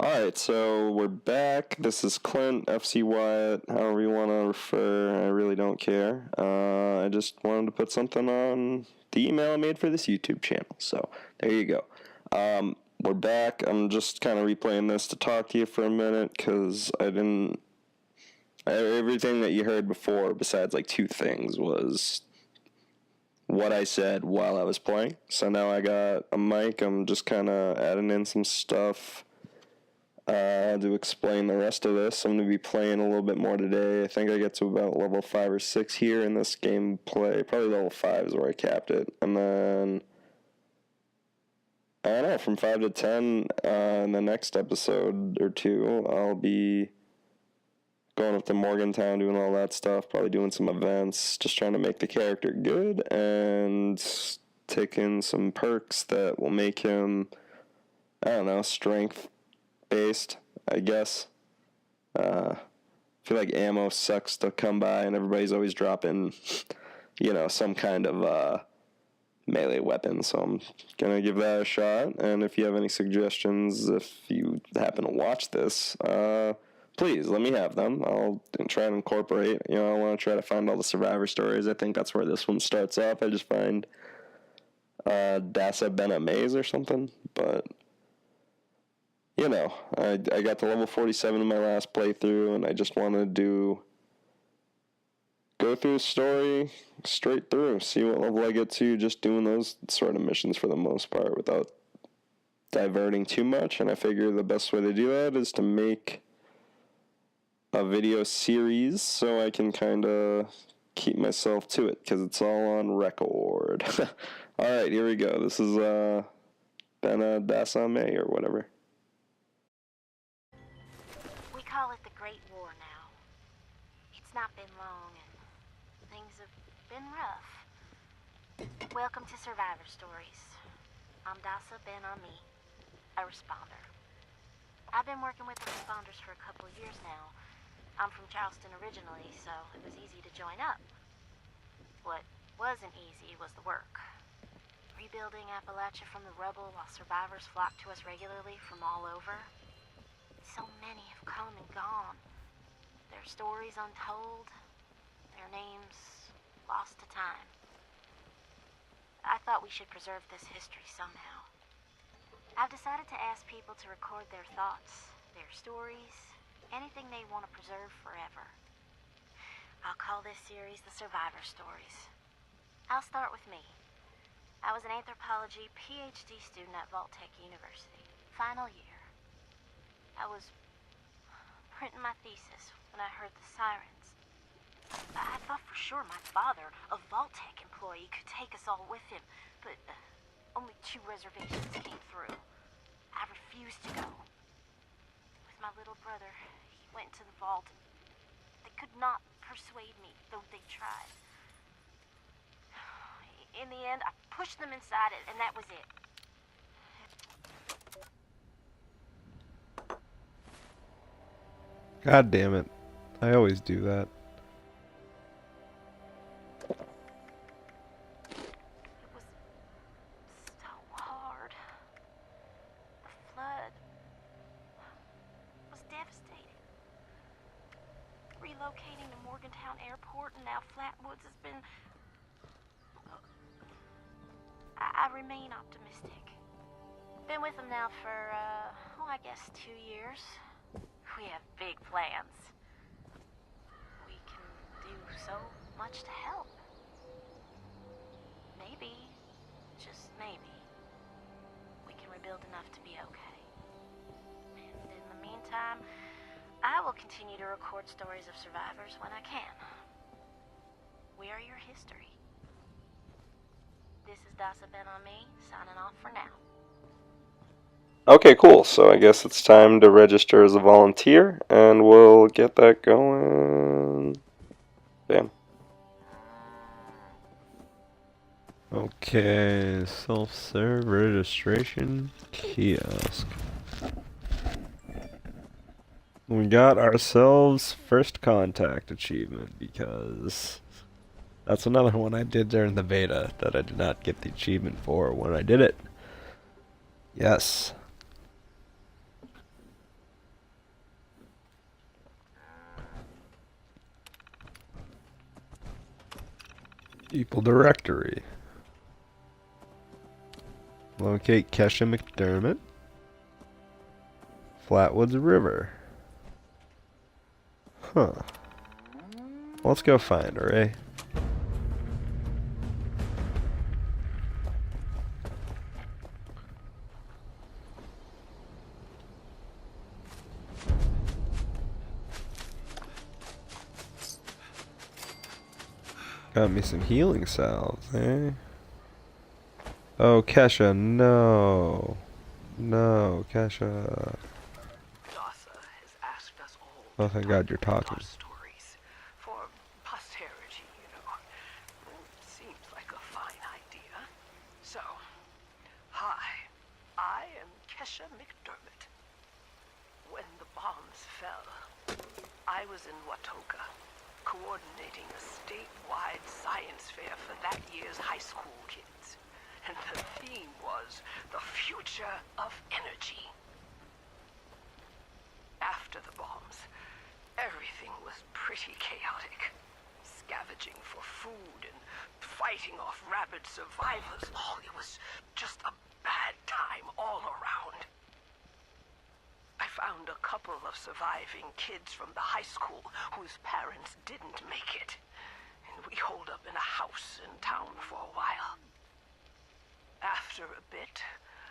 Alright, so we're back. This is Clint, FC Wyatt, however you want to refer. I really don't care. I just wanted to put something on the email I made for this YouTube channel. So, there you go. We're back. I'm just kind of replaying this to talk to you for a minute because I didn't. Everything that you heard before, besides like two things, was what I said while I was playing. So now I got a mic. I'm just kind of adding in some stuff to explain the rest of this. I'm going to be playing a little bit more today. I think I get to about level 5 or 6 here in this gameplay. Probably level 5 is where I capped it. And then, I don't know, from 5 to 10 in the next episode or two, I'll be going up to Morgantown, doing all that stuff, probably doing some events, just trying to make the character good, and taking some perks that will make him, I don't know, strength based, I guess. I feel like ammo sucks to come by, and everybody's always dropping, some kind of melee weapon. So I'm gonna give that a shot. And if you have any suggestions, if you happen to watch this, please let me have them. I'll try and incorporate. I want to try to find all the survivor stories. I think that's where this one starts off. I just find Dasa Ben Amaze or something, but. I got to level 47 in my last playthrough, and I just wanted to go through the story straight through, see what level I get to, just doing those sort of missions for the most part without diverting too much. And I figure the best way to do that is to make a video series so I can kind of keep myself to it, because it's all on record. Alright, here we go. This is Bena Dasame or whatever. Call it the Great War now. It's not been long and things have been rough. Welcome to Survivor Stories. I'm Dasa Ben Ami, a responder. I've been working with the responders for a couple of years now. I'm from Charleston originally, so it was easy to join up. What wasn't easy was the work. Rebuilding Appalachia from the rubble while survivors flocked to us regularly from all over. So many have come and gone. Their stories untold, their names lost to time. I thought we should preserve this history somehow. I've decided to ask people to record their thoughts, their stories, anything they want to preserve forever. I'll call this series the Survivor Stories. I'll start with me. I was an anthropology PhD student at Vault-Tec University, final year. I was printing my thesis when I heard the sirens. I thought for sure my father, a Vault-Tec employee, could take us all with him, but only 2 reservations came through. I refused to go. With my little brother, he went to the vault. They could not persuade me, though they tried. In the end, I pushed them inside it, and that was it. God damn it. I always do that. It was so hard. The flood was devastating. Relocating to Morgantown Airport and now Flatwoods has been... I remain optimistic. Been with them now for, I guess 2 years. We have big plans. We can do so much to help. Maybe, just maybe, we can rebuild enough to be okay. And in the meantime, I will continue to record stories of survivors when I can. We are your history. This is Dasa Ben Ami, signing off for now. Okay, cool. So I guess it's time to register as a volunteer, and we'll get that going. Bam. Okay, self-serve registration kiosk. We got ourselves first contact achievement, because that's another one I did during the beta that I did not get the achievement for when I did it. Yes. People directory. Locate Kesha McDermott. Flatwoods River. Huh. Let's go find her, eh? Got me some healing salves, eh? Oh, Kesha, no. No, Kesha. Dasa has asked us all Oh, to thank God you're document talking. our stories for posterity, you know. It seems like a fine idea. So, hi, I am Kesha McDermott. When the bombs fell, I was in Watoka, coordinating a statewide science fair for that year's high school kids. And the theme was the future of energy. After the bombs, everything was pretty chaotic. Scavenging for food and fighting off rabid survivors. Oh, it was just a bad time all around. I found a couple of surviving kids from the high school whose parents didn't make it. And we holed up in a house in town for a while. After a bit,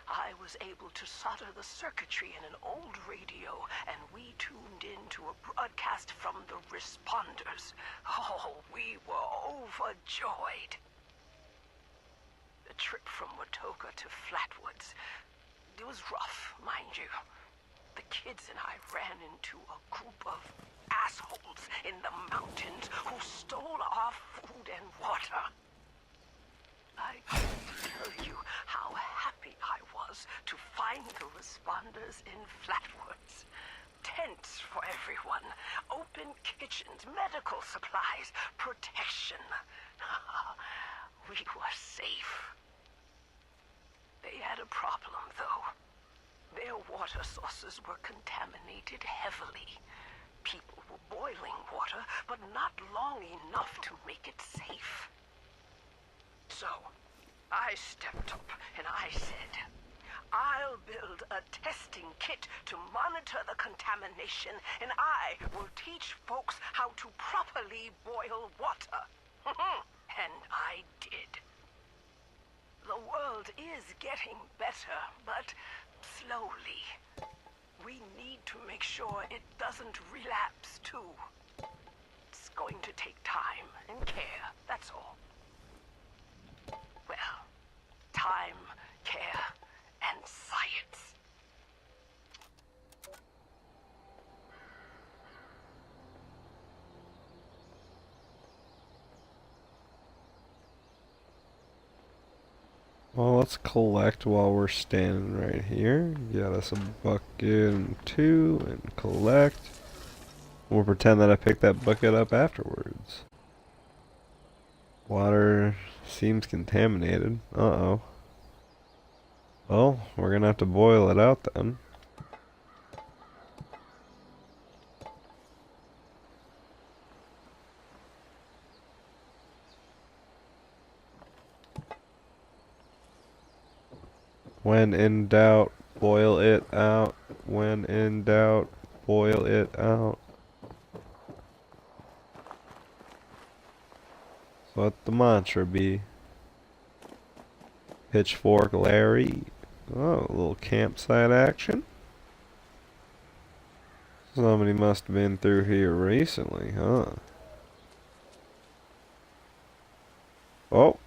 I was able to solder the circuitry in an old radio, and we tuned in to a broadcast from the responders. Oh, we were overjoyed. The trip from Watoka to Flatwoods, it was rough, mind you. The kids and I ran into a group of assholes in the mountains who stole our food and water. I can't tell you how happy I was to find the responders in Flatwoods. Tents for everyone, open kitchens, medical supplies, protection. We were safe. They had a problem, though. Their water sources were contaminated heavily. People were boiling water, but not long enough to make it safe. So, I stepped up and I said, I'll build a testing kit to monitor the contamination, and I will teach folks how to properly boil water. And I did. The world is getting better, but slowly. We need to make sure it doesn't relapse, too. It's going to take time and care, that's all. Well, time, care, and science. Well, let's collect while we're standing right here. Get us a bucket and two and collect. We'll pretend that I picked that bucket up afterwards. Water seems contaminated. Uh-oh. Well, we're gonna have to boil it out then. When in doubt, boil it out. When in doubt, boil it out. So let the mantra be. Pitchfork Larry. Oh, a little campsite action. Somebody must have been through here recently, huh? Oh,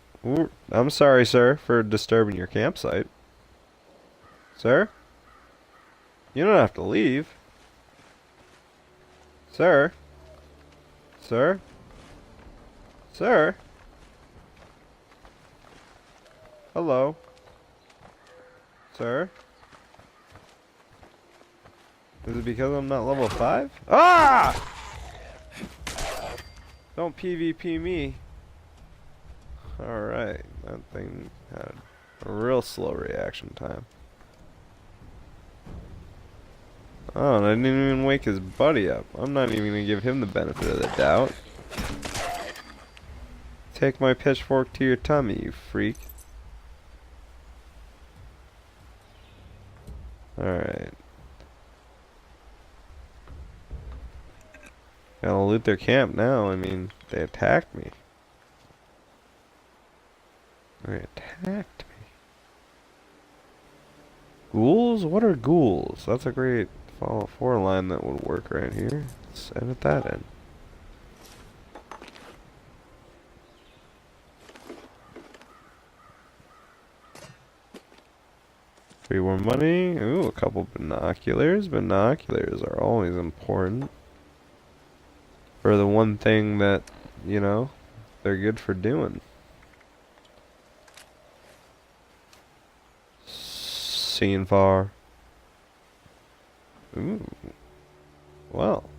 I'm sorry, sir, for disturbing your campsite. Sir? You don't have to leave. Sir? Sir? Sir? Hello? Sir? Is it because I'm not level 5? Ah! Don't PvP me. Alright, that thing had a real slow reaction time. Oh, and I didn't even wake his buddy up. I'm not even gonna give him the benefit of the doubt. Take my pitchfork to your tummy, you freak. Alright. Gotta loot their camp now. I mean, they attacked me. They attacked me. Ghouls? What are ghouls? That's a great Fallout 4 line that would work right here. Let's edit that in. Three more money. Ooh, a couple binoculars. Binoculars are always important. For the one thing that, you know, they're good for doing. Seeing far. Ooh. Well.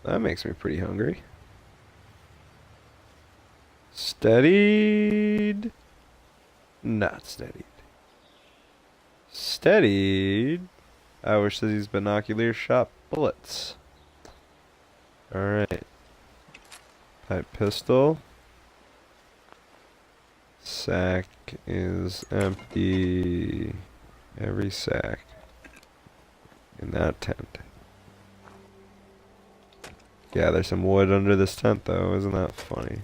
That makes me pretty hungry. Steadied. Not steadied. Steadied. I wish that these binoculars shot bullets. Alright. Pipe pistol. Sack is empty. Every sack in that tent. Yeah, there's some wood under this tent though, isn't that funny?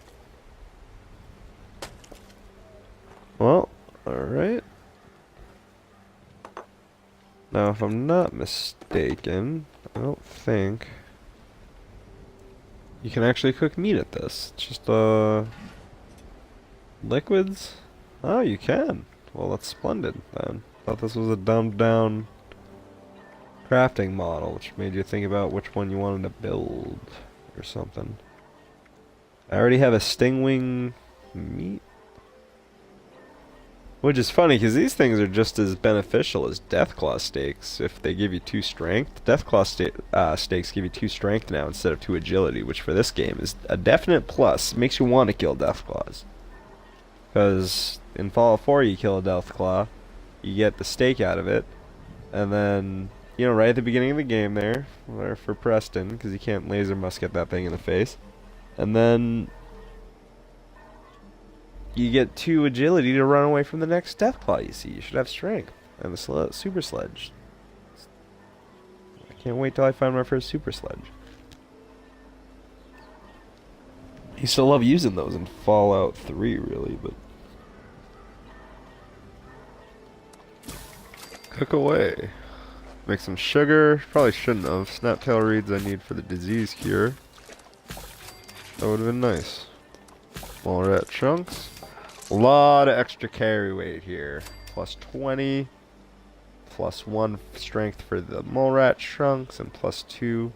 Well, alright. Now if I'm not mistaken, I don't think you can actually cook meat at this. It's just liquids? Oh, you can. Well, that's splendid then. Thought this was a dumbed down crafting model, which made you think about which one you wanted to build or something. I already have a stingwing meat. Which is funny, because these things are just as beneficial as Deathclaw steaks if they give you 2 strength. Deathclaw steaks give you 2 strength now instead of 2 agility, which for this game is a definite plus. It makes you want to kill Deathclaws. Because in Fallout 4 you kill a Deathclaw, you get the steak out of it, and then, you know, right at the beginning of the game there, for Preston, because you can't laser musket that thing in the face, and then you get 2 agility to run away from the next Deathclaw you see. You should have strength. And the super sledge. I can't wait till I find my first super sledge. I used to love using those in Fallout 3, really, but... Cook away. Make some sugar. Probably shouldn't have. Snaptail reeds I need for the disease cure. That would have been nice. Small rat chunks. A lot of extra carry weight here. Plus 20. Plus 1 strength for the mole rat chunks. And plus 2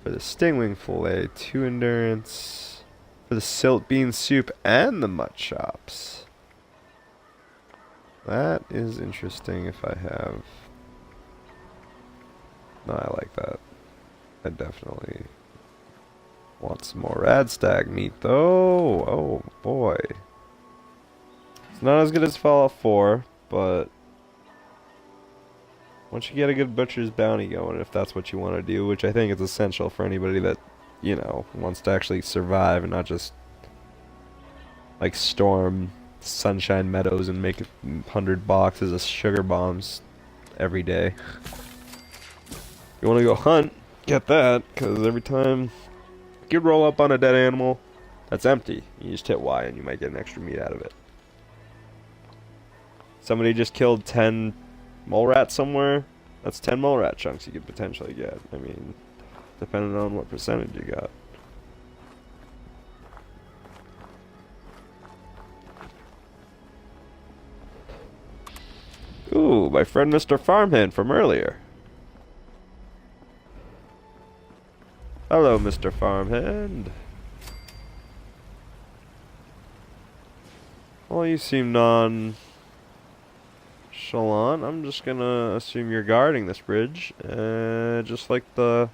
for the stingwing fillet. 2 endurance for the silt bean soup and the mutt chops. That is interesting if I have... No, I like that. I definitely want some more radstag meat though. Oh boy. It's not as good as Fallout 4, but once you get a good butcher's bounty going, if that's what you want to do, which I think is essential for anybody that, you know, wants to actually survive and not just like storm Sunshine Meadows and make 100 boxes of sugar bombs every day. You want to go hunt, get that, because every time you roll up on a dead animal that's empty, you just hit Y and you might get an extra meat out of it. Somebody just killed 10 mole rats somewhere, that's 10 mole rat chunks you could potentially get. I mean, depending on what percentage you got. Ooh, my friend Mr. Farmhand from earlier. Hello, Mr. Farmhand. Well, you seem nonchalant. I'm just gonna assume you're guarding this bridge. Just like the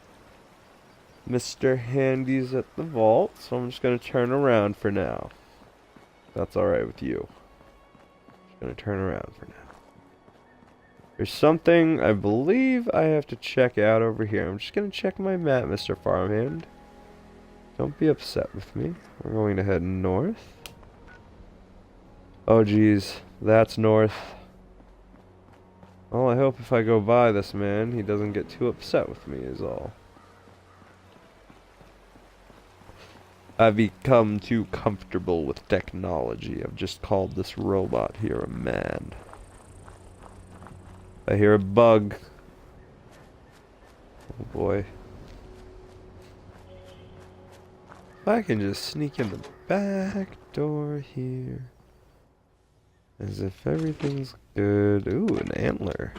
Mr. Handies at the vault. So I'm just gonna turn around for now. That's alright with you. Just gonna turn around for now. There's something I believe I have to check out over here. I'm just gonna check my map, Mr. Farmhand. Don't be upset with me. We're going to head north. Oh geez, that's north. Well, I hope if I go by this man, he doesn't get too upset with me is all. I've become too comfortable with technology. I've just called this robot here a man. I hear a bug. Oh boy. If I can just sneak in the back door here. As if everything's good. Ooh, an antler.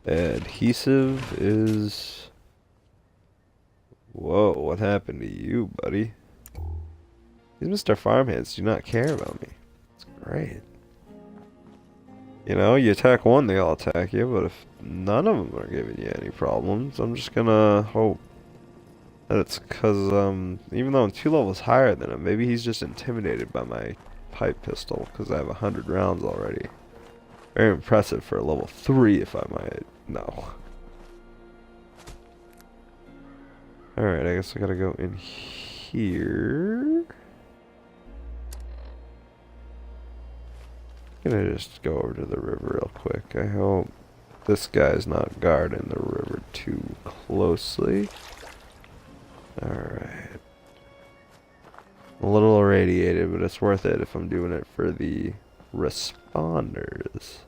Adhesive is... Whoa, what happened to you, buddy? These Mr. Farmhands do not care about me. It's great. You know, you attack one, they all attack you, but if none of them are giving you any problems, I'm just gonna hope that it's because, even though I'm 2 levels higher than him, maybe he's just intimidated by my pipe pistol, because I have 100 rounds already. Very impressive for a level 3, if I might know. Alright, I guess I gotta go in here. I'm gonna just go over to the river real quick. I hope this guy's not guarding the river too closely. Alright. A little irradiated, but it's worth it if I'm doing it for the responders.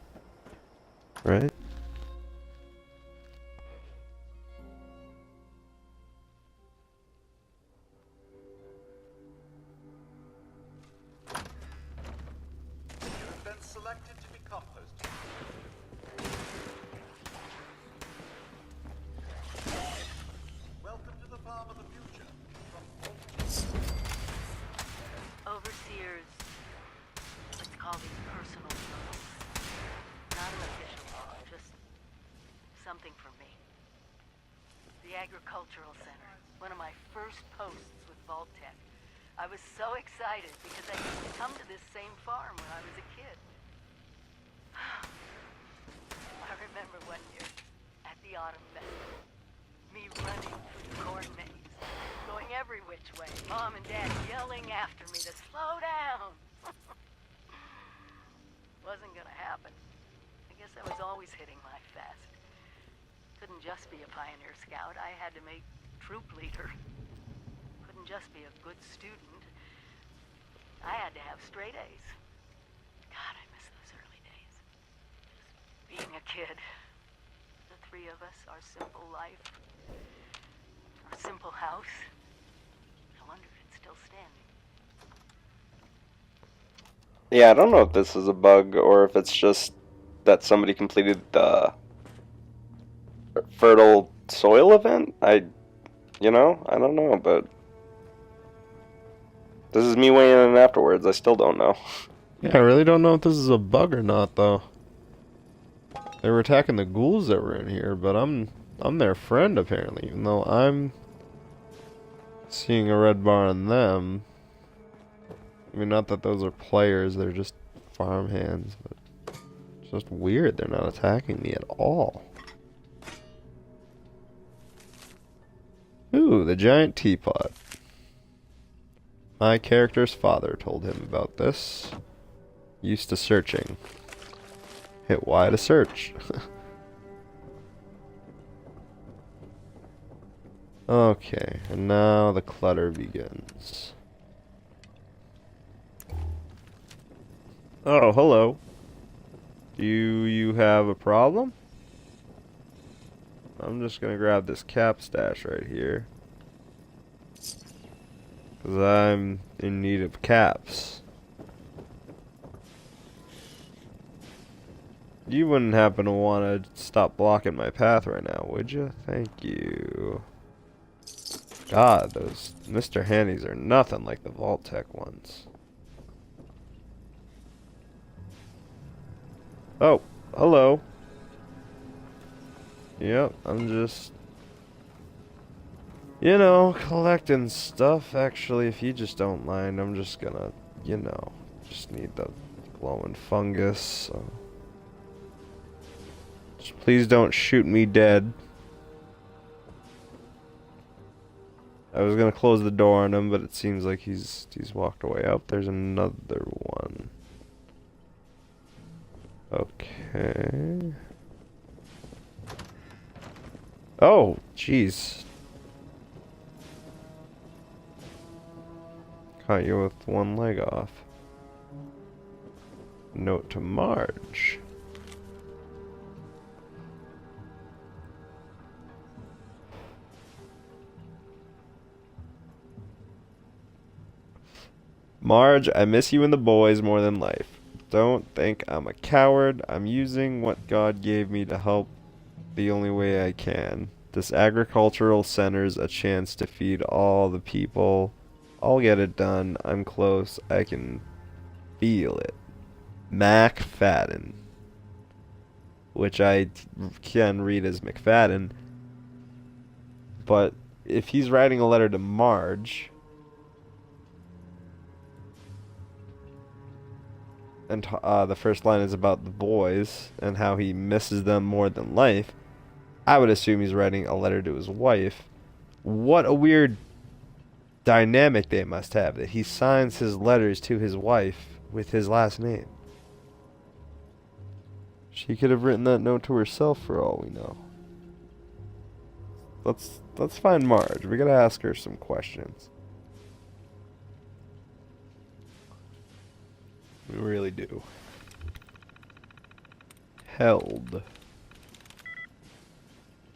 Right? You've been selected to be composted. Welcome to the farm of the future. Overseers, let's call these personal rules. Not an official law, just something for me. The Agricultural Center, one of my first posts with Vault-Tec. I was so excited because I used to come to this same farm when I was a kid. I remember one year at the Autumn Festival, me running through the corn maze, going every which way, Mom and Dad yelling after me to slow down. Wasn't gonna happen. I guess I was always hitting life fast. Couldn't just be a pioneer scout. I had to make troop leader. Couldn't just be a good student. I had to have straight A's. God, I miss those early days. Just being a kid. The 3 of us, our simple life, our simple house. I wonder if it's still standing. Yeah, I don't know if this is a bug or if it's just that somebody completed the fertile soil event. I don't know, but this is me weighing in afterwards. I still don't know. Yeah, I really don't know if this is a bug or not, though. They were attacking the ghouls that were in here, but I'm their friend, apparently, even though I'm seeing a red bar on them. I mean, not that those are players, they're just farmhands, but it's just weird. They're not attacking me at all. Ooh, the giant teapot. My character's father told him about this. Used to searching. Hit Y to search. Okay, and now the clutter begins. Oh, hello. Do you have a problem? I'm just gonna grab this cap stash right here. Because I'm in need of caps. You wouldn't happen to want to stop blocking my path right now, would you? Thank you. God, those Mr. Handies are nothing like the Vault-Tec ones. Oh, hello. Yep, I'm just, collecting stuff. Actually, if you just don't mind, I'm just gonna, just need the glowing fungus. So. Just please don't shoot me dead. I was gonna close the door on him, but it seems like he's walked away. Oh, there's another one. Okay. Oh, jeez. Caught you with one leg off. Note to Marge. Marge, I miss you and the boys more than life. Don't think I'm a coward. I'm using what God gave me to help the only way I can. This agricultural center's a chance to feed all the people. I'll get it done. I'm close. I can feel it. McFadden. Which I can read as McFadden. But if he's writing a letter to Marge, and the first line is about the boys and how he misses them more than life, I would assume he's writing a letter to his wife. What a weird dynamic they must have, that he signs his letters to his wife with his last name. She could have written that note to herself for all we know. Let's find Marge. We gotta ask her some questions. We really do. Held.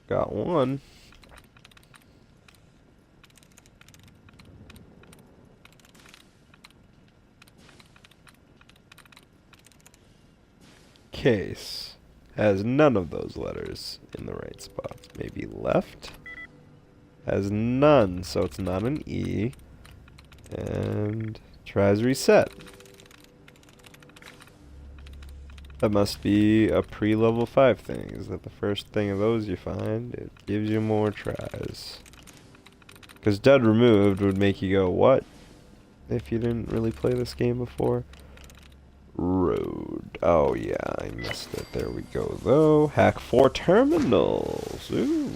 Got one. Case has none of those letters in the right spot. Maybe left. Has none, so it's not an E. And tries reset. That must be a pre-level 5 thing. Is that the first thing of those you find? It gives you more tries. Because dead removed would make you go, what? If you didn't really play this game before. Road. Oh yeah, I missed it. There we go though. Hack 4 terminals. Ooh.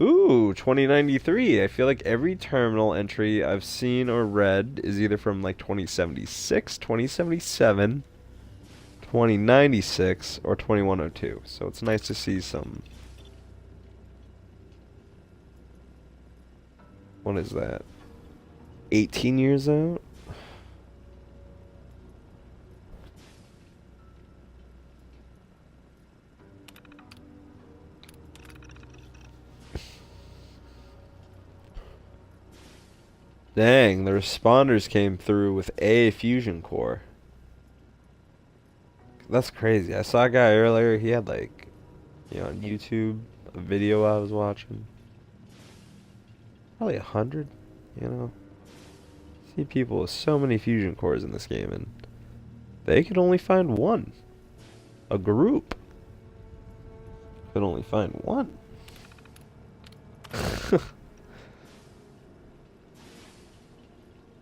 Ooh, 2093. I feel like every terminal entry I've seen or read is either from like 2076, 2077, 2096, or 2102. So it's nice to see some... What is that? 18 years out? Dang, the responders came through with a fusion core. That's crazy. I saw a guy earlier, he had like, you know, on YouTube, a video I was watching. Probably 100, you know. See people with so many fusion cores in this game and they could only find one. A group could only find one.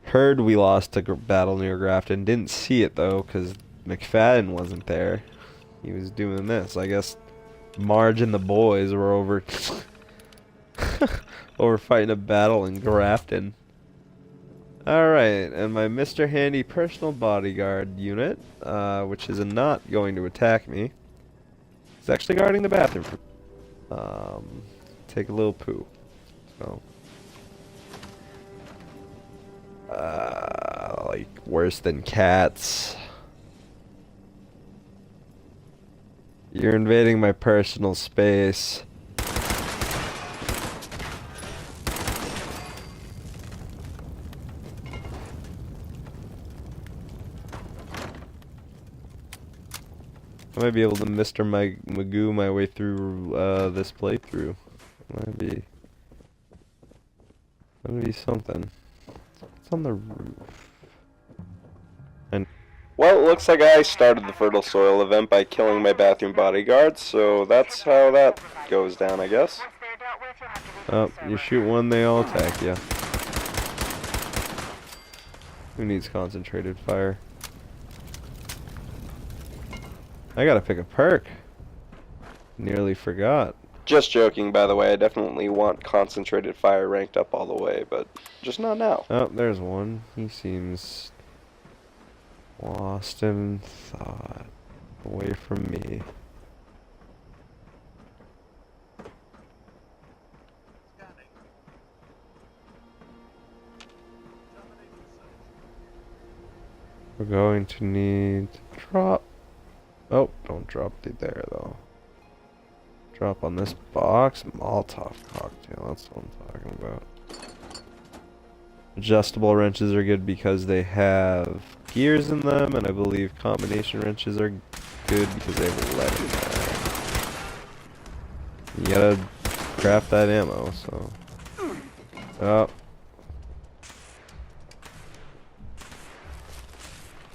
Heard we lost a battle near Grafton. Didn't see it though, because McFadden wasn't there. He was doing this. I guess Marge and the boys were over over fighting a battle in Grafton. Alright, and my Mr. Handy personal bodyguard unit, which is not going to attack me, is actually guarding the bathroom. Take a little poo. So... like worse than cats. You're invading my personal space. I might be able to Mr. Magoo my way through this playthrough. That'd be something. It's on the roof. And Well, it looks like I started the Fertile Soil event by killing my bathroom bodyguard, so that's how that goes down, I guess. oh, you shoot one, they all attack you. Who needs concentrated fire? I gotta pick a perk. Nearly forgot. Just joking, by the way. I definitely want concentrated fire ranked up all the way, but just not now. Oh, there's one. He seems lost in thought. Away from me. Scanning. Terminating search. We're going to need to drop. Oh, don't drop it there though. Drop on this box. Molotov cocktail. That's what I'm talking about. Adjustable wrenches are good because they have gears in them, and I believe combination wrenches are good because they have lead in there. You gotta craft that ammo, so. Oh.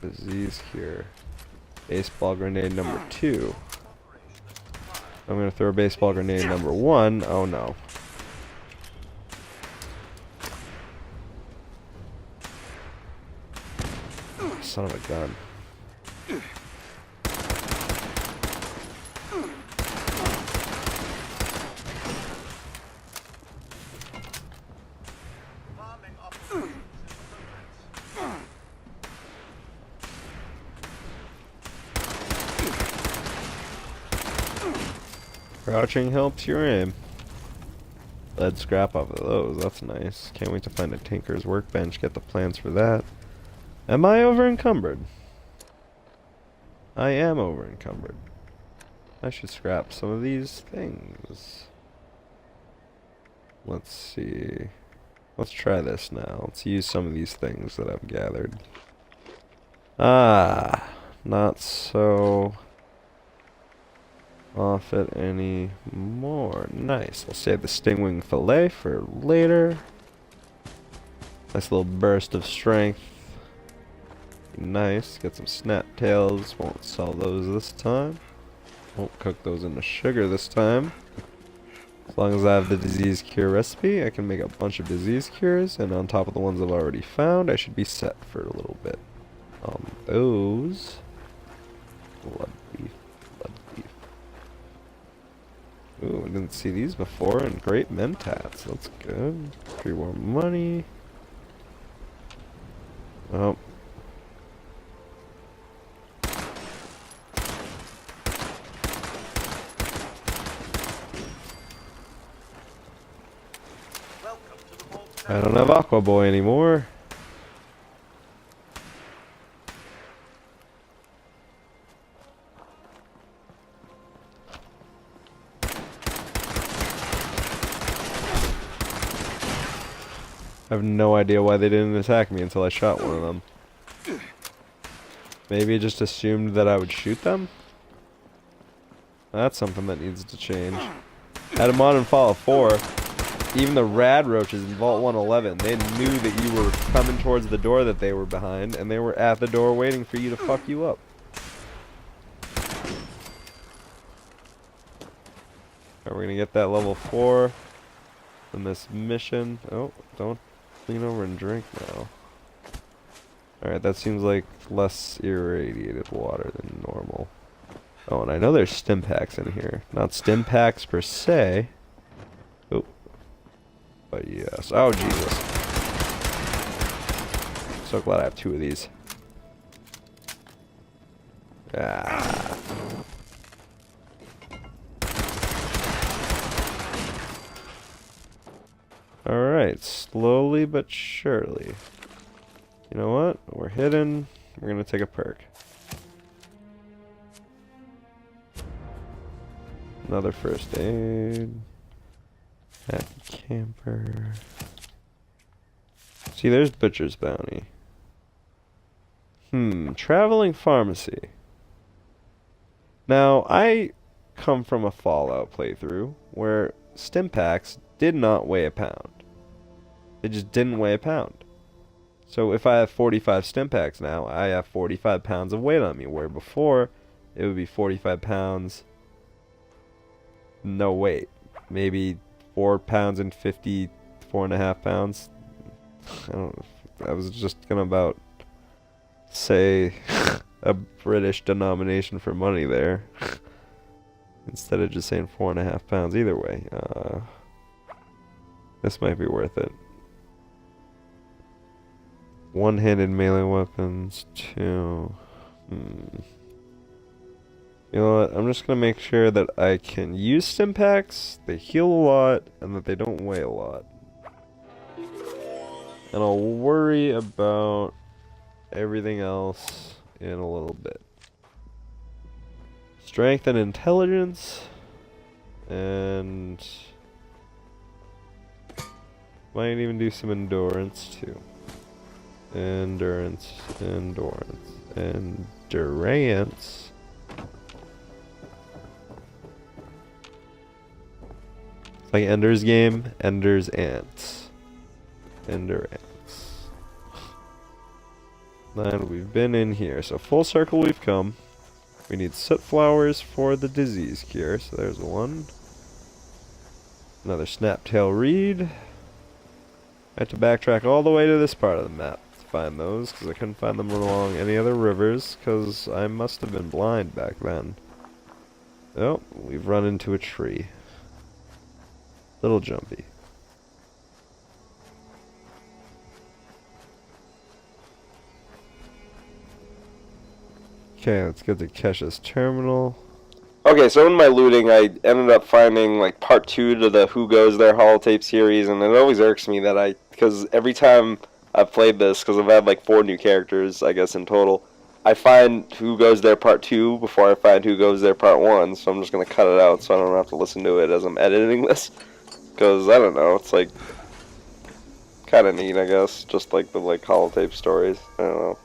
Disease cure. Baseball grenade number 2. I'm gonna throw baseball grenade number 1. Oh no. Son of a gun. Farming operations in progress. Crouching helps your aim. Lead scrap off of those. That's nice. Can't wait to find a tinker's workbench. Get the plans for that. Am I over encumbered? I am over encumbered. I should scrap some of these things. Let's see. Let's try this now. Let's use some of these things that I've gathered. Ah, not so off it anymore. Nice. We'll save the stingwing fillet for later. Nice little burst of strength. Nice. Get some snap tails. Won't sell those this time. Won't cook those into sugar this time. As long as I have the disease cure recipe, I can make a bunch of disease cures, and on top of the ones I've already found, I should be set for a little bit. Those. Blood beef. Blood beef. Ooh, I didn't see these before, and great mentats. That's good. 3 more money. Oh. Welcome to the vault. I don't have Aqua Boy anymore. I have no idea why they didn't attack me until I shot one of them. Maybe it just assumed that I would shoot them? That's something that needs to change. At a Modern Fallout 4, even the rad roaches in Vault 111, they knew that you were coming towards the door that they were behind, and they were at the door waiting for you to fuck you up. Alright, we're gonna get that level 4 in this mission. Oh, don't lean over and drink now. Alright, that seems like less irradiated water than normal. Oh, and I know there's stim packs in here. Not stim packs per se. Oh. But yes. Oh, Jesus. So glad I have 2 of these. Ah. Alright, slowly but surely. You know what? We're hidden. We're gonna take a perk. Another first aid. Happy camper. See, there's Butcher's Bounty. Traveling pharmacy. Now, I come from a Fallout playthrough where stim packs did not weigh a pound. They just didn't weigh a pound. So if I have 45 stim packs now, I have 45 pounds of weight on me, where before it would be 45 pounds no weight. Maybe 4 pounds and 54.5 pounds. I don't know. I was just gonna about say a British denomination for money there. instead of just saying 4.5 pounds. Either way, this might be worth it. One-handed melee weapons, 2. You know what? I'm just gonna make sure that I can use stim packs, they heal a lot, and that they don't weigh a lot. And I'll worry about everything else in a little bit. Strength and intelligence, and might even do some endurance too. Endurance. It's like Ender's Game, Ender's Ants. Ender Ants. Then we've been in here, so full circle we've come. We need soot flowers for the disease cure, so there's one. Another snaptail reed. I had to backtrack all the way to this part of the map to find those, because I couldn't find them along any other rivers, because I must have been blind back then. Oh, we've run into a tree. Little jumpy. Okay, let's get to Kesha's terminal. Okay, so in my looting, I ended up finding like part 2 to the Who Goes There holotape series, and it always irks me that because every time I've played this, because I've had like 4 new characters, I guess in total, I find Who Goes There part 2 before I find Who Goes There part 1, so I'm just gonna cut it out so I don't have to listen to it as I'm editing this, because I don't know, it's like kind of neat, I guess, just like the like holotape stories. I don't know.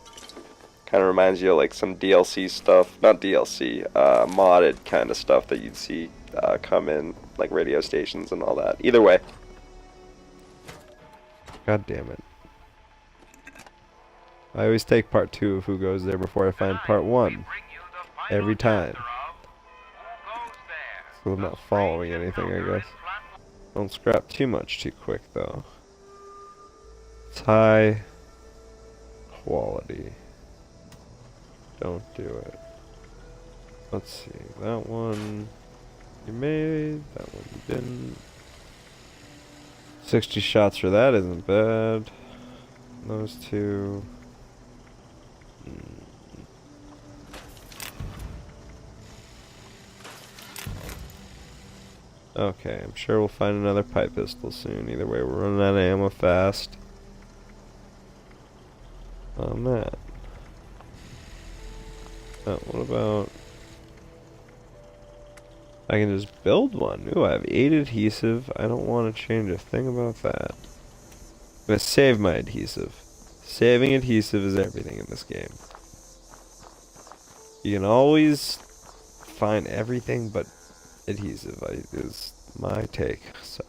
Kind of reminds you of like some DLC stuff, not DLC, modded kind of stuff that you'd see come in, like radio stations and all that. Either way. God damn it. I always take part 2 of Who Goes There before I find part 1. Every time. So I'm not following anything, I guess. Don't scrap too much too quick, though. It's high quality. Don't do it. Let's see. That one you made. That one you didn't. 60 shots for that isn't bad. Those 2. Okay, I'm sure we'll find another pipe pistol soon. Either way, we're running out of ammo fast. On that. What about... I can just build one. Ooh, I have 8 adhesive. I don't want to change a thing about that. I'm going to save my adhesive. Saving adhesive is everything in this game. You can always find everything but adhesive is my take, so...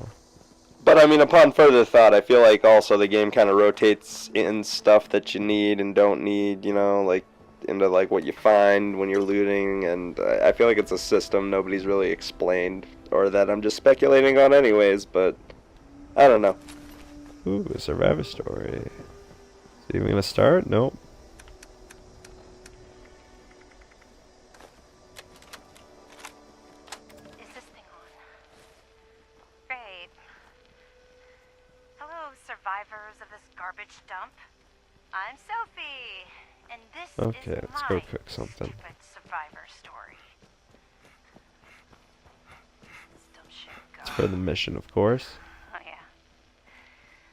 But I mean, upon further thought, I feel like also the game kind of rotates in stuff that you need and don't need, you know, like into like what you find when you're looting, and I feel like it's a system nobody's really explained, or that I'm just speculating on anyways, but I don't know. Ooh, a survivor story. Is it even gonna start? Nope. Is this thing on? Great. Hello, survivors of this garbage dump. I'm Sophie, and this Okay, is let's my go cook something. stupid survivor story. Still should go. It's for the mission, of course. Oh yeah.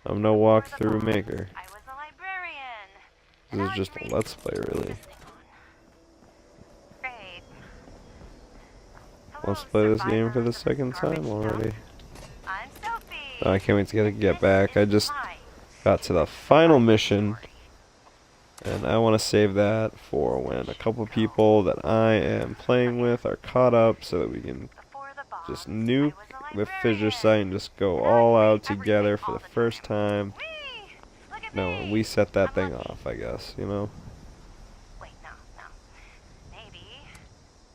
I'm no walkthrough maker. I was a librarian. This is just a let's play, really. Great. Let's play this game for the second time already. I'm Sophie. Oh, I can't wait to get back. I just got to the final mission, and I want to save that for when a couple people that I am playing with are caught up, so that we can just nuke the fissure site and just go all out together for the first time. No, we set that thing off, I guess, you know? Wait, no. Maybe.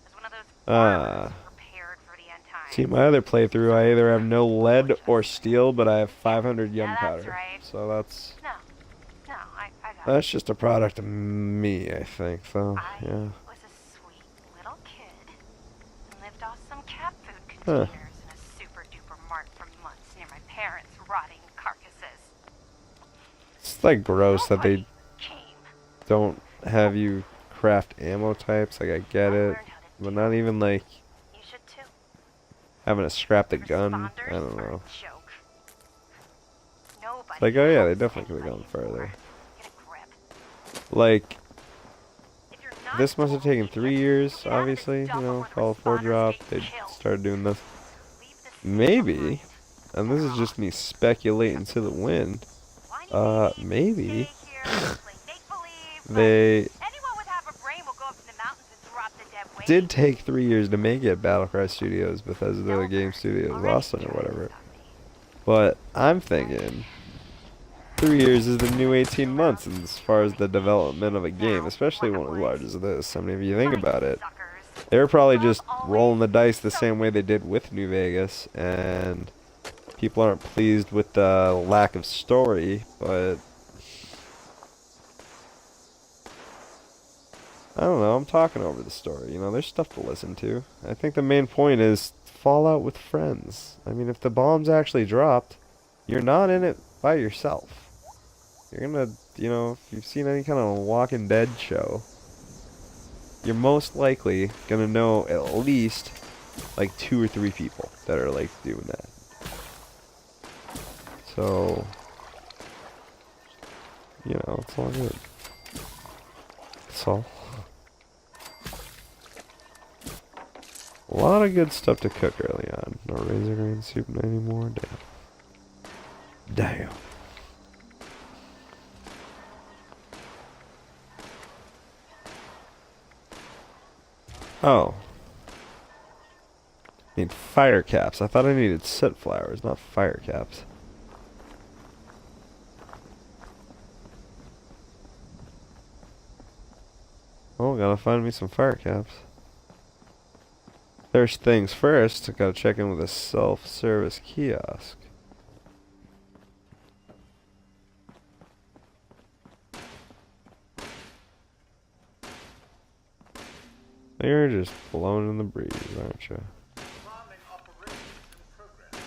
There's one of those Ah. prepared for the end time. See, my other playthrough, I either have no lead or steel, but I have 500 Yeah, that's gunpowder. right. So that's I got it. that's just a product of me, I think, though. I Yeah. was a sweet little kid and lived off some Huh. containers in a super duper mart for months near my parents' rotting carcasses. It's like gross that they Nobody came. don't have you craft ammo types. Like I get I it, learned how to but do not it. even like You should too. having to scrap the gun. I Responders don't are know. a joke. It's Nobody like, oh yeah, they helps definitely could have anybody gone further. anymore. Get a grip. Like, If you're not this must have cool, taken idiot, 3 years, get out of this obviously, you dump know, before the Fallout 4 responders dropped, get they killed. started doing this. Leave the city Maybe, behind. and this is just me speculating to the wind, Whiny babies maybe stay here and play make-believe, but they anyone with half a brain will go up to the mountains and drop the dead weight. did take 3 years to make it, Battlecry Studios, Bethesda Delbert Game Studios, already Austin or tried to whatever. stop me. But I'm thinking 3 years is the new 18 months as far as the development of a game, especially one as large as this. I mean, if you think about it, Suckers. they were probably Love just always, rolling the dice the so same way they did with New Vegas, and people aren't pleased with the lack of story, but I don't know, I'm talking over the story, you know, there's stuff to listen to. I think the main point is Fallout with friends. I mean, if the bombs actually dropped, you're not in it by yourself. You're gonna, you know, if you've seen any kind of Walking Dead show, you're most likely gonna know at least like 2 or 3 people that are like doing that. So, you know, it's all good. That's all. A lot of good stuff to cook early on. No razor grain soup anymore. Damn. Damn. Oh. Need fire caps. I thought I needed soot flowers, not fire caps. Oh, gotta find me some fire caps. First things first, I gotta check in with a self-service kiosk. You're just blowing in the breeze, aren't you? Farming operations in progress.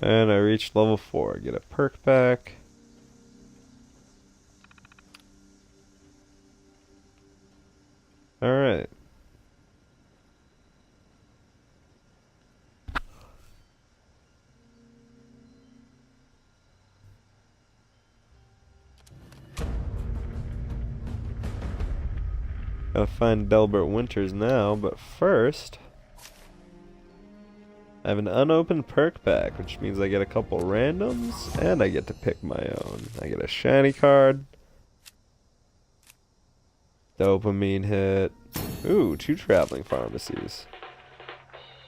And I reached level 4. Get a perk back. Alright. Gotta find Delbert Winters now, but first I have an unopened perk pack, which means I get a couple randoms, and I get to pick my own. I get a shiny card, dopamine hit, ooh, 2 traveling pharmacies,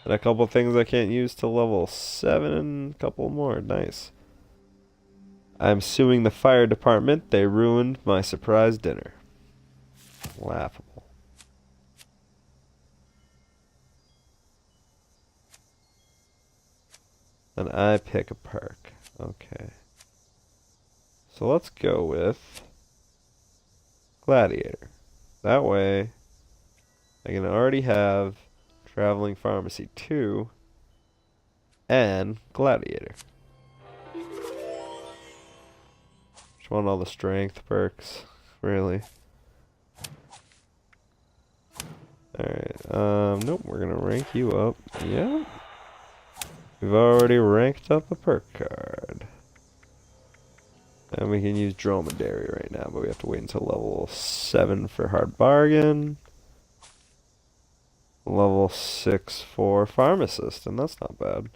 and a couple things I can't use till level 7, and a couple more, nice. I'm suing the fire department, they ruined my surprise dinner. Laughable. And I pick a perk. Okay. So let's go with Gladiator. That way, I can already have Traveling Pharmacy 2 and Gladiator. Just want all the strength perks, really. Alright, nope, we're gonna rank you up. Yeah. We've already ranked up a perk card. And we can use Dromedary right now, but we have to wait until level 7 for Hard Bargain. Level 6 for Pharmacist, and that's not bad.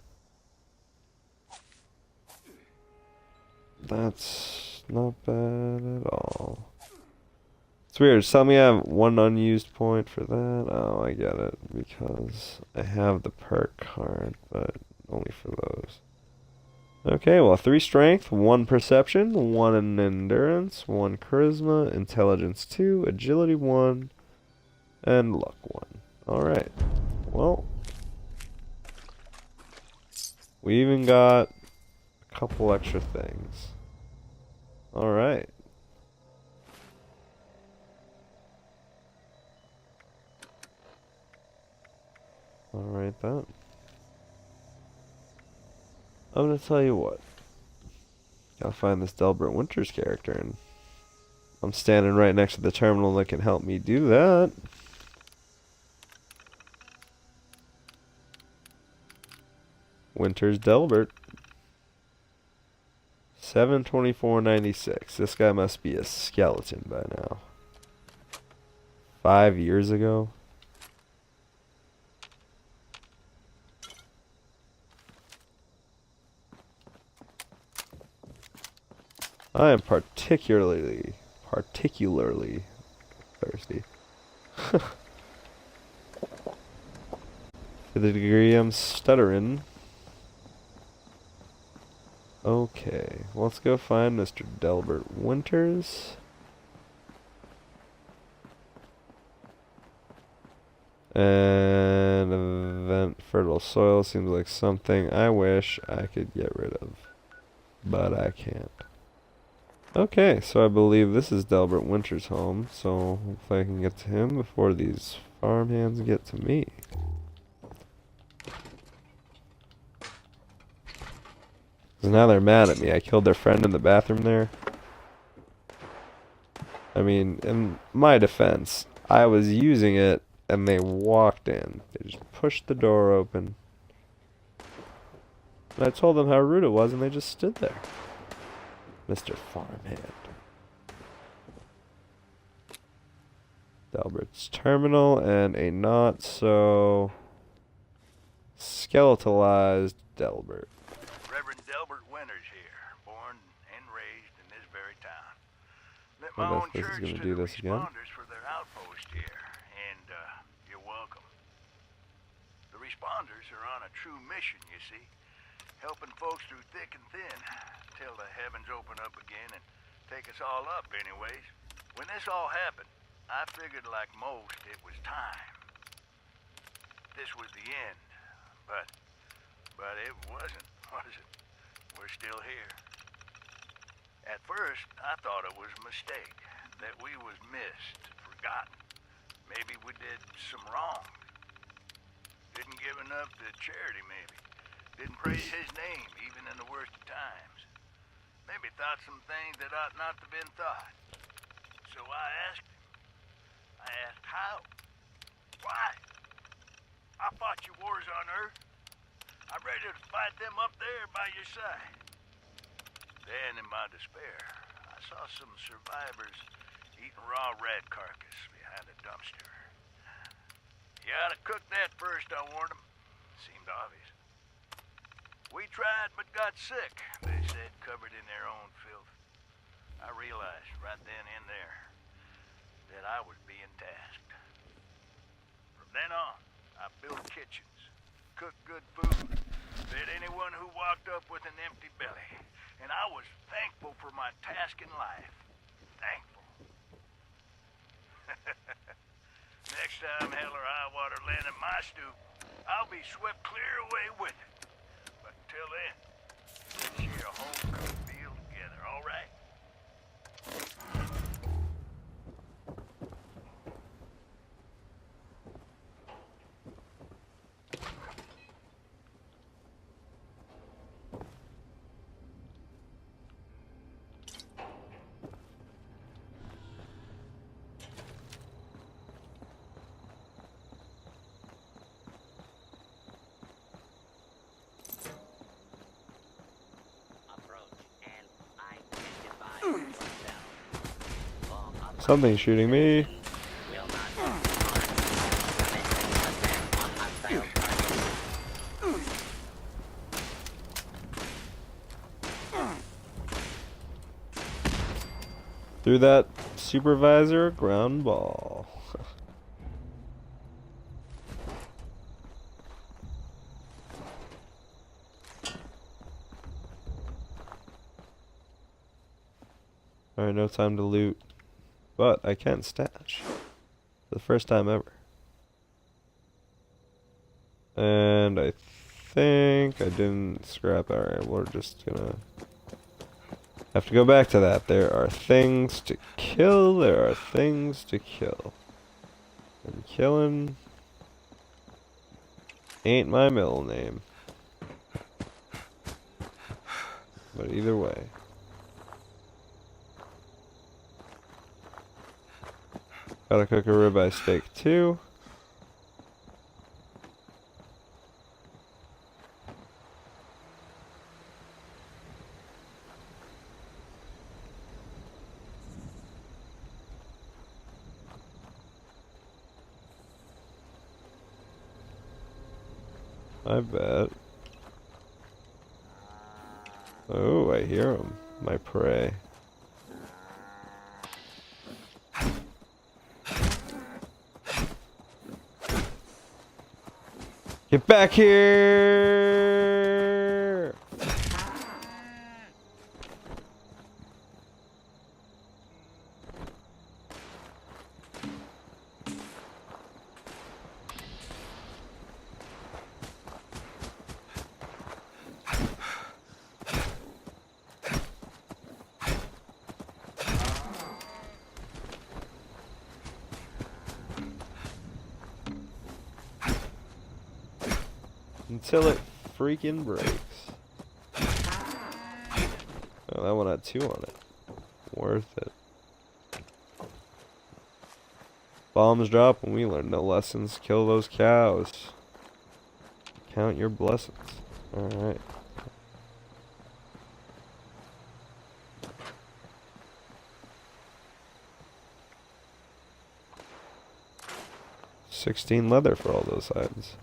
That's not bad at all. It's weird, tell me I have 1 unused point for that. Oh, I get it, because I have the perk card, but only for those. Okay, well, 3 strength, 1 perception, 1 endurance, 1 charisma, intelligence 2, agility 1, and luck 1. Alright. Well, we even got a couple extra things. Alright. Alright then. I'm gonna tell you what. Gotta find this Delbert Winters character, and I'm standing right next to the terminal that can help me do that. Winters Delbert. 7/24/96. This guy must be a skeleton by now. 5 years ago. I am particularly thirsty. To the degree I'm stuttering. Okay, let's go find Mr. Delbert Winters. And event fertile soil seems like something I wish I could get rid of, but I can't. Okay, so I believe this is Delbert Winters' home, so hopefully I can get to him before these farmhands get to me. Because now they're mad at me. I killed their friend in the bathroom there. I mean, in my defense, I was using it and they walked in. They just pushed the door open. And I told them how rude it was and they just stood there. Mr. Farmhand. Delbert's terminal and a not so skeletalized Delbert. Reverend Delbert Winters here, born and raised in this very town. Let I my wonder own if this is church gonna to do the this again. responders for their outpost here, and you're welcome. The responders are on a true mission, you see, helping folks through thick and thin, till the heavens open up again and take us all up anyways. When this all happened, I figured like most it was time. This was the end, but it wasn't, was it? We're still here. At first, I thought it was a mistake, that we was missed, forgotten. Maybe we did some wrong. Didn't give enough to charity, maybe. Didn't praise his name, even in the worst of times. Maybe thought some things that ought not to have been thought. So I asked him. I asked how? Why? I fought your wars on Earth. I'm ready to fight them up there by your side. Then, in my despair, I saw some survivors eating raw rat carcass behind a dumpster. You ought to cook that first, I warned them. Seemed obvious. We tried but got sick, they said, covered in their own filth. I realized right then and there that I was being tasked. From then on, I built kitchens, cooked good food, fed anyone who walked up with an empty belly. And I was thankful for my task in life. Thankful. Next time hell or high water land in my stoop, I'll be swept clear away with it. But until then, let's share a home-cooked meal together, all right? Something's shooting me. Through that supervisor ground ball. Alright, no time to loot. But I can stash. For the first time ever. And I think I didn't scrap. Alright, we're just gonna have to go back to that. There are things to kill. There are things to kill. And killing Ain't my middle name. But either way. Gotta cook a ribeye steak too. I bet. Oh, I hear him. My prey. Get back here! Until it freaking breaks. Oh, that one had 2 on it. Worth it. Bombs drop when we learn no lessons. Kill those cows. Count your blessings. Alright. $16 leather for all those hides.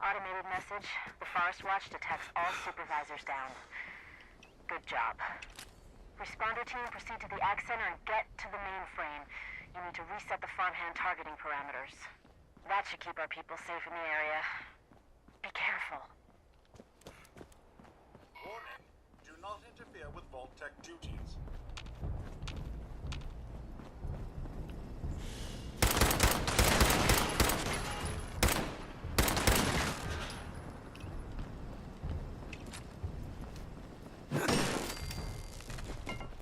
Automated message. The Forest Watch detects all supervisors down. Good job. Responder team, proceed to the Ag Center and get to the mainframe. You need to reset the farmhand targeting parameters. That should keep our people safe in the area. Be careful. Warning, do not interfere with Vault Tech duties.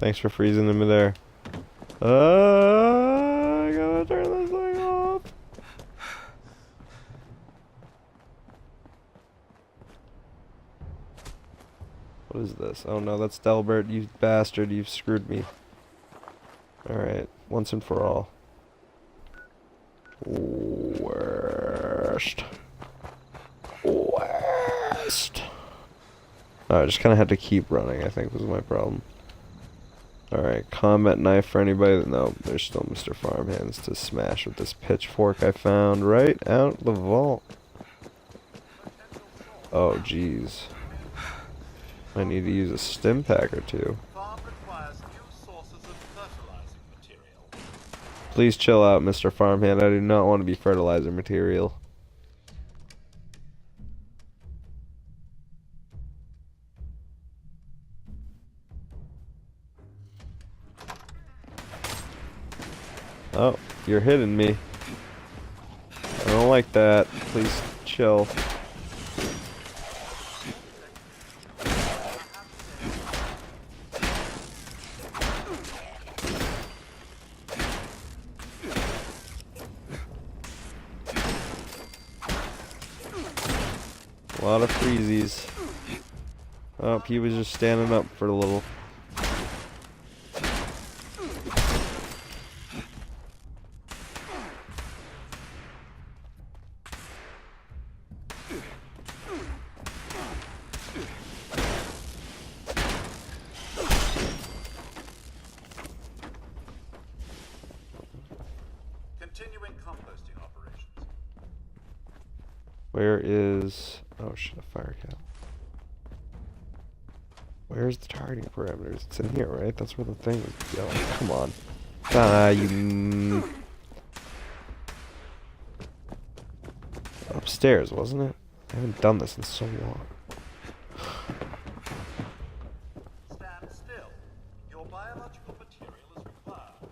Thanks for freezing them there. I gotta turn this thing off. What is this? Oh no, that's Delbert, you bastard, you've screwed me. Alright, once and for all. Worst. Worst. Oh, I just kinda had to keep running, I think was my problem. Alright, combat knife for anybody that... No, there's still Mr. Farmhands to smash with this pitchfork I found right out the vault. Oh, jeez. I need to use a stim pack or two. Farm requires new sources of fertilizing material. Please chill out, Mr. Farmhand. I do not want to be fertilizer material. Oh, you're hitting me. I don't like that. Please chill. A lot of freezies. Oh, he was just standing up for a little. Continuing composting operations. Where is... Oh shit, a fire cat. Where's the targeting parameters? It's in here, right? That's where the thing is. Yo, come on. You... Upstairs, wasn't it? I haven't done this in so long. Stand still. Your biological material is required.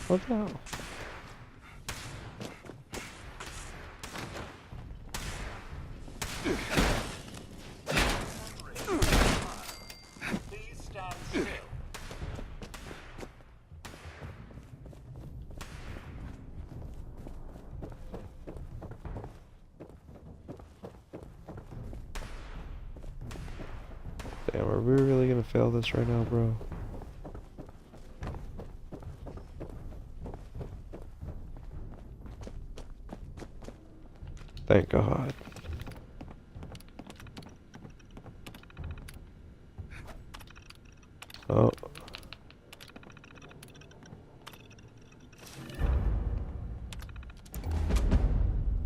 What the hell? Please stand still. Damn, are we really gonna fail this right now, bro? Thank God. Oh.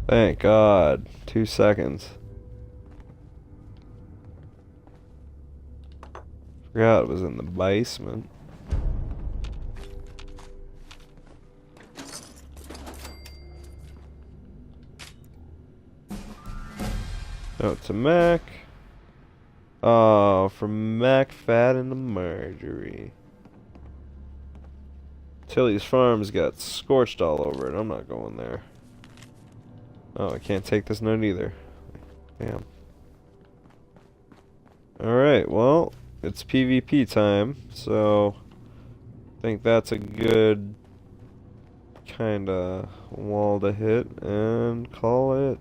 Thank God. 2 seconds. Forgot it was in the basement. Oh, to Mac. Oh, from McFadden into Marjorie. Tilly's Farm's got scorched all over it. I'm not going there. Oh, I can't take this note either. Damn. Alright, well, it's PvP time, so I think that's a good kinda wall to hit and call it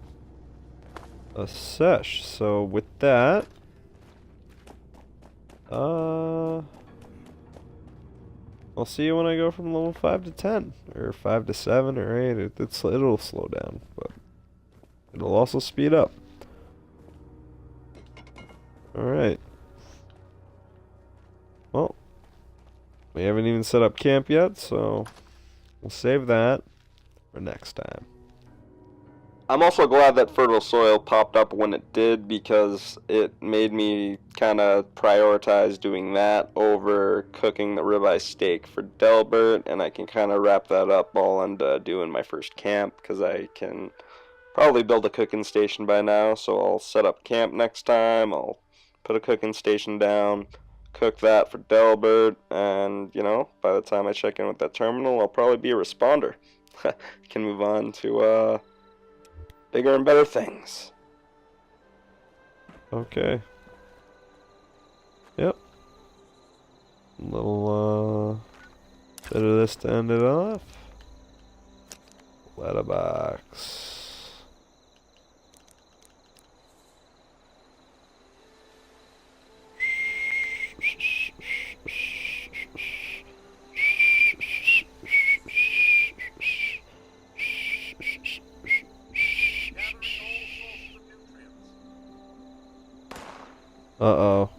a sesh. So with that, I'll see you when I go from level 5 to 10, or 5 to 7 or 8. It'll slow down, but it'll also speed up. Alright. Well, we haven't even set up camp yet, so we'll save that for next time. I'm also glad that fertile soil popped up when it did, because it made me kind of prioritize doing that over cooking the ribeye steak for Delbert, and I can kind of wrap that up all into doing my first camp, because I can probably build a cooking station by now. So I'll set up camp next time, I'll put a cooking station down, cook that for Delbert, and, you know, by the time I check in with that terminal, I'll probably be a responder. Can move on to, bigger and better things. Okay. Yep. Little, bit of this to end it off. Letterbox. Uh-oh.